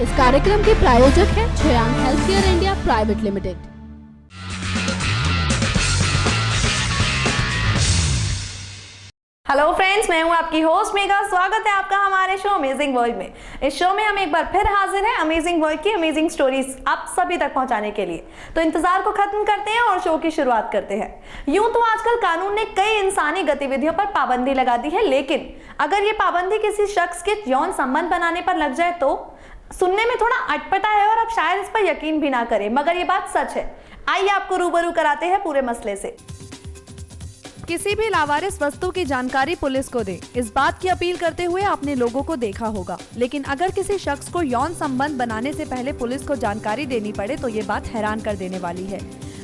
इस कार्यक्रम के प्रायोजक हैं Chhayang healthcare India private limited. Hello friends, मैं हूं आपकी होस्ट मेघा। स्वागत है आपका हमारे शो अमेजिंग वर्ल्ड में। इस शो में हम एक बार फिर हाजिर हैं अमेजिंग वर्ल्ड की अमेजिंग स्टोरीज आप सभी तक पहुंचाने के लिए। तो इंतजार को खत्म करते हैं और शो की शुरुआत करते हैं। यूं तो आजकल कानून ने कई इंसानी गतिविधियों पर पाबंदी लगा दी है, लेकिन अगर ये पाबंदी किसी शख्स के यौन संबंध बनाने पर लग जाए तो सुनने में थोड़ा अटपटा है और आप शायद इस पर यकीन भी ना करें, मगर ये बात सच है। आइए आपको रूबरू कराते हैं पूरे मसले से। किसी भी लावारिस वस्तु की जानकारी पुलिस को दे, इस बात की अपील करते हुए आपने लोगों को देखा होगा। लेकिन अगर किसी शख्स को यौन संबंध बनाने से पहले पुलिस को जानकारी देनी पड़े तो ये बात हैरान कर देने वाली है।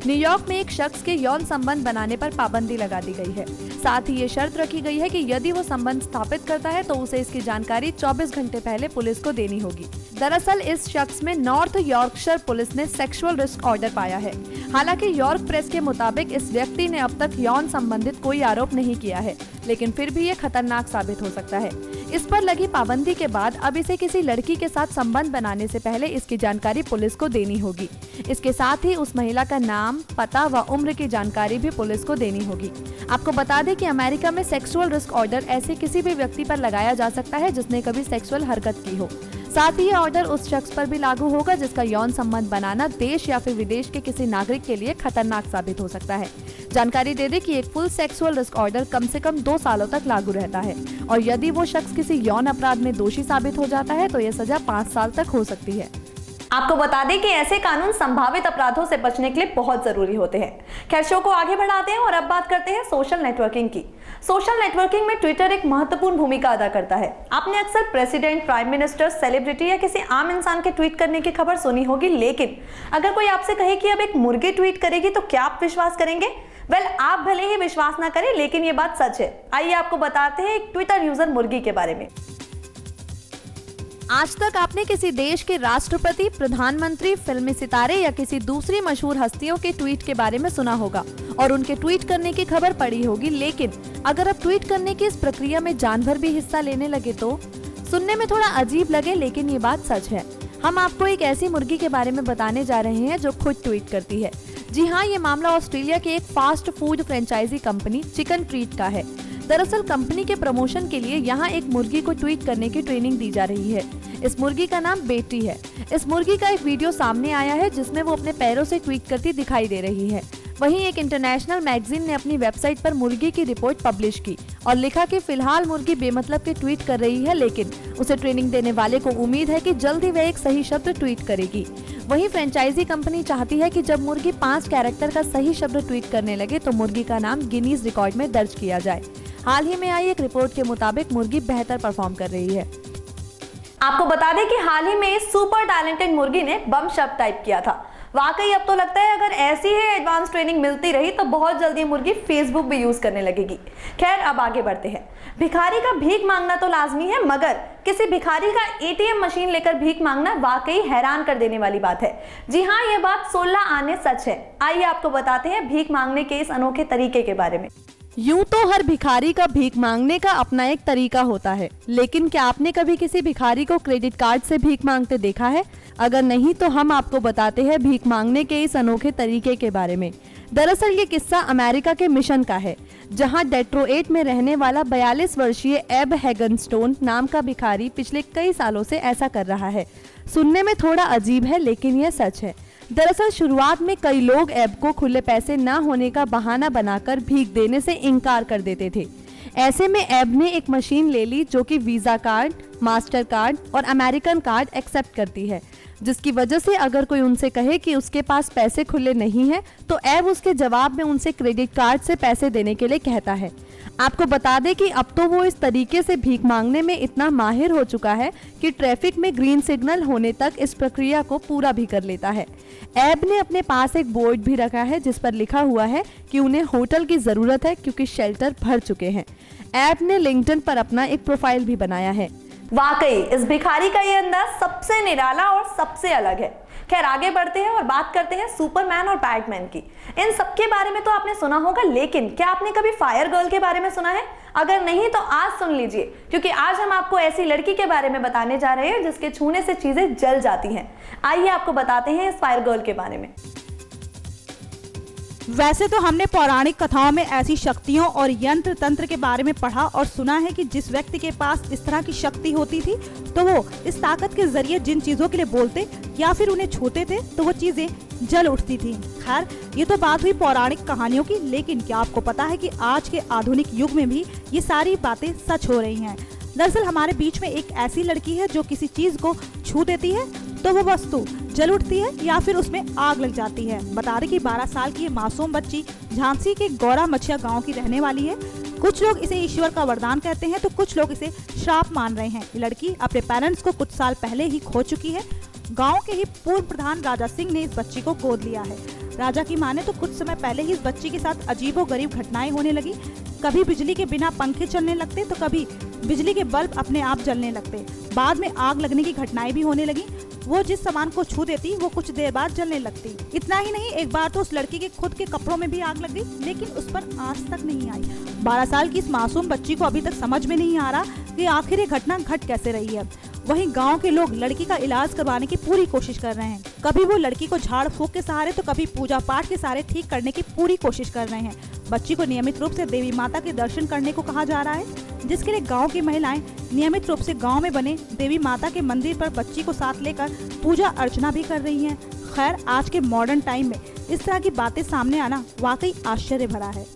न्यूयॉर्क में एक शख्स के यौन संबंध बनाने पर पाबंदी लगा दी गई है। साथ ही ये शर्त रखी गई है कि यदि वो संबंध स्थापित करता है तो उसे इसकी जानकारी 24 घंटे पहले पुलिस को देनी होगी। दरअसल इस शख्स में नॉर्थ यॉर्कशायर पुलिस ने सेक्सुअल रिस्क ऑर्डर पाया है। हालांकि यॉर्क प्रेस के मुताबिक इस व्यक्ति ने अब तक यौन संबंधित कोई आरोप नहीं किया है, लेकिन फिर भी ये खतरनाक साबित हो सकता है। इस पर लगी पाबंदी के बाद अब इसे किसी लड़की के साथ संबंध बनाने से पहले इसकी जानकारी पुलिस को देनी होगी। इसके साथ ही उस महिला का नाम, पता व उम्र की जानकारी भी पुलिस को देनी होगी। आपको बता दें कि अमेरिका में सेक्सुअल रिस्क ऑर्डर ऐसे किसी भी व्यक्ति पर लगाया जा सकता है जिसने कभी सेक्सुअल हरकत की हो। साथ ही ये ऑर्डर उस शख्स पर भी लागू होगा जिसका यौन संबंध बनाना देश या फिर विदेश के किसी नागरिक के लिए खतरनाक साबित हो सकता है। जानकारी दे दें कि एक फुल सेक्सुअल रिस्क ऑर्डर कम से कम 2 सालों तक लागू रहता है और यदि वो शख्स किसी यौन अपराध में दोषी साबित हो जाता है तो ये सजा 5 साल तक हो सकती है। आपको बता दें कि ऐसे कानून संभावित अपराधों से बचने के लिए बहुत जरूरी होते हैं। खैर, शो को आगे बढ़ाते हैं और अब बात करते हैं सोशल नेटवर्किंग की। सोशल नेटवर्किंग में ट्विटर एक महत्वपूर्ण भूमिका अदा करता है। आपने अक्सर प्रेसिडेंट, प्राइम मिनिस्टर, सेलिब्रिटी या किसी आम इंसान के ट्वीट करने की खबर सुनी होगी, लेकिन अगर कोई आपसे कहे कि अब एक मुर्गी ट्वीट करेगी तो क्या आप विश्वास करेंगे? आप भले ही विश्वास ना करें, लेकिन ये बात सच है। आइए आपको बताते हैं एक ट्विटर यूजर मुर्गी के बारे में। आज तक आपने किसी देश के राष्ट्रपति, प्रधानमंत्री, फिल्मी सितारे या किसी दूसरी मशहूर हस्तियों के ट्वीट के बारे में सुना होगा और उनके ट्वीट करने की खबर पढ़ी होगी, लेकिन अगर अब ट्वीट करने की इस प्रक्रिया में जानवर भी हिस्सा लेने लगे तो सुनने में थोड़ा अजीब लगे, लेकिन ये बात सच है। हम आपको एक ऐसी मुर्गी के बारे में बताने जा रहे हैं जो खुद ट्वीट करती है। जी हाँ, ये मामला ऑस्ट्रेलिया की एक fast food franchise company chicken treat का है। दरअसल कंपनी के प्रमोशन के लिए यहाँ एक मुर्गी को ट्वीट करने की ट्रेनिंग दी जा रही है। इस मुर्गी का नाम बेटी है। इस मुर्गी का एक वीडियो सामने आया है जिसमें वो अपने पैरों से ट्वीट करती दिखाई दे रही है। वहीं एक इंटरनेशनल मैगजीन ने अपनी वेबसाइट पर मुर्गी की रिपोर्ट पब्लिश की और लिखा कि फिलहाल मुर्गी बेमतलब के ट्वीट कर रही है, लेकिन उसे ट्रेनिंग देने वाले को उम्मीद है कि जल्द ही वह एक सही शब्द ट्वीट करेगी। वहीं फ्रेंचाइजी कंपनी चाहती है कि जब मुर्गी 5 कैरेक्टर का सही शब्द ट्वीट करने लगे तो मुर्गी का नाम गिनीज रिकॉर्ड में दर्ज किया जाए। हाल ही में आई एक रिपोर्ट के मुताबिक मुर्गी बेहतर परफॉर्म कर रही है। आपको बता दें कि हाल ही में इस सुपर टैलेंटेड मुर्गी ने बम शब्द टाइप किया था। वाकई अब तो लगता है अगर ऐसी ही एडवांस ट्रेनिंग मिलती रही तो बहुत जल्दी मुर्गी फेसबुक भी यूज करने लगेगी। खैर, अब आगे बढ़ते हैं। भिखारी का भीख मांगना तो लाजमी है, मगर किसी भिखारी का एटीएम मशीन लेकर भीख मांगना वाकई हैरान कर देने वाली बात है। जी हाँ, ये बात 16 आने सच है। आइए आपको बताते हैं भीख मांगने के इस अनोखे तरीके के बारे में। यूं तो हर भिखारी का भीख मांगने का अपना एक तरीका होता है, लेकिन क्या आपने कभी किसी भिखारी को क्रेडिट कार्ड से भीख मांगते देखा है? अगर नहीं तो हम आपको बताते हैं भीख मांगने के इस अनोखे तरीके के बारे में। दरअसल ये किस्सा अमेरिका के मिशन का है, जहां डेट्रोइट में रहने वाला 42 वर्षीय एब हैगनस्टोन नाम का भिखारी पिछले कई सालों से ऐसा कर रहा है। सुनने में थोड़ा अजीब है, लेकिन यह सच है। दरअसल शुरुआत में कई लोग एब को खुले पैसे न होने का बहाना बनाकर भीख देने से इनकार कर देते थे। ऐसे में एब ने एक मशीन ले ली जो कि वीजा कार्ड, मास्टर कार्ड और अमेरिकन कार्ड एक्सेप्ट करती है, जिसकी वजह से अगर कोई उनसे कहे कि उसके पास पैसे खुले नहीं हैं, तो एब उसके जवाब में उनसे क्रेडिट कार्ड से पैसे देने के लिए कहता है। आपको बता दें कि अब तो वो इस तरीके से भीख मांगने में इतना माहिर हो चुका है कि ट्रैफिक में ग्रीन सिग्नल होने तक इस प्रक्रिया को पूरा भी कर लेता है। एब ने अपने पास एक बोर्ड भी रखा है जिस पर लिखा हुआ है कि उन्हें होटल की जरूरत है क्योंकि शेल्टर भर चुके हैं। एब ने लिंक्डइन पर अपना एक प्रोफाइल भी बनाया है। वाकई इस भिखारी का ये अंदाज सबसे निराला और सबसे अलग है। खैर, आगे बढ़ते हैं और बात करते हैं सुपरमैन और बैटमैन की। इन सब के बारे में तो आपने सुना होगा, लेकिन क्या आपने कभी फायर गर्ल के बारे में सुना है? अगर नहीं तो आज सुन लीजिए, क्योंकि आज हम आपको ऐसी लड़की के बारे में बताने जा रहे हैं जिसके छूने से चीजें जल जाती हैं। आइए आपको बताते हैं इस फायर गर्ल के बारे में। वैसे तो हमने पौराणिक कथाओं में ऐसी शक्तियों और यंत्र तंत्र के बारे में पढ़ा और सुना है कि जिस व्यक्ति के पास इस तरह की शक्ति होती थी तो वो इस ताकत के जरिए जिन चीजों के लिए बोलते या फिर उन्हें छूते थे तो वो चीजें जल उठती थी। खैर, ये तो बात हुई पौराणिक कहानियों की, लेकिन क्या आपको पता है कि आज के आधुनिक युग में भी ये सारी बातें सच हो रही हैं। दरअसल हमारे बीच में एक ऐसी लड़की है जो किसी चीज को छू देती है तो वो वस्तु जल उठती है या फिर उसमें आग लग जाती है। बता दें कि 12 साल की ये मासूम बच्ची झांसी के गौरा मछिया गांव की रहने वाली है। कुछ लोग इसे ईश्वर का वरदान कहते हैं तो कुछ लोग इसे श्राप मान रहे हैं। ये लड़की अपने पेरेंट्स को कुछ साल पहले ही खो चुकी है। गांव के ही पूर्व प्रधान राजा सिंह ने इस बच्ची को गोद लिया है। राजा की माने तो कुछ समय पहले ही इस बच्ची के साथ अजीबोगरीब घटनाएं होने लगी। कभी बिजली के बिना पंखे चलने लगते तो कभी बिजली के बल्ब अपने आप जलने लगते। बाद में आग लगने की घटनाएं भी होने लगी। वो जिस सामान को छू देती वो कुछ देर बाद जलने लगती। इतना ही नहीं, एक बार तो उस लड़की के खुद के कपड़ों में भी आग लग गई, लेकिन उस पर आज तक नहीं आई। 12 साल की इस मासूम बच्ची को अभी तक समझ में नहीं आ रहा कि आखिर ये घटना घट कैसे रही है। वहीं गांव के लोग लड़की का इलाज करवाने की पूरी कोशिश कर रहे हैं। कभी वो लड़की को झाड़ फूंक के सहारे तो कभी पूजा पाठ के सहारे ठीक करने की पूरी कोशिश कर रहे हैं। बच्ची को नियमित रूप से देवी माता के दर्शन करने को कहा जा रहा है, जिसके लिए गांव की महिलाएं नियमित रूप से गांव में बने देवी माता के मंदिर पर बच्ची को साथ लेकर पूजा अर्चना भी कर रही हैं। खैर, आज के मॉडर्न टाइम में इस तरह की बातें सामने आना वाकई आश्चर्य भरा है।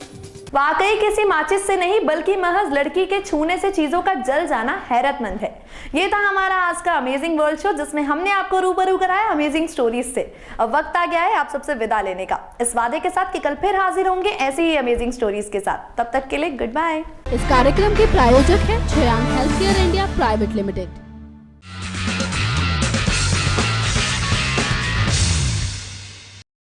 वाकई किसी माचिस से नहीं बल्कि महज लड़की के छूने से चीजों का जल जाना हैरतमंद है। ये था हमारा आज का अमेजिंग वर्ल्ड शो, जिसमें हमने आपको रूबरू कराया अमेजिंग स्टोरीज से। अब वक्त आ गया है आप सबसे विदा लेने का, इस वादे के साथ कि कल फिर हाजिर होंगे ऐसी ही अमेजिंग स्टोरीज के साथ। तब तक के लिए गुड बाय। इस कार्यक्रम के प्रायोजक हैं Shreyank health care India private limited.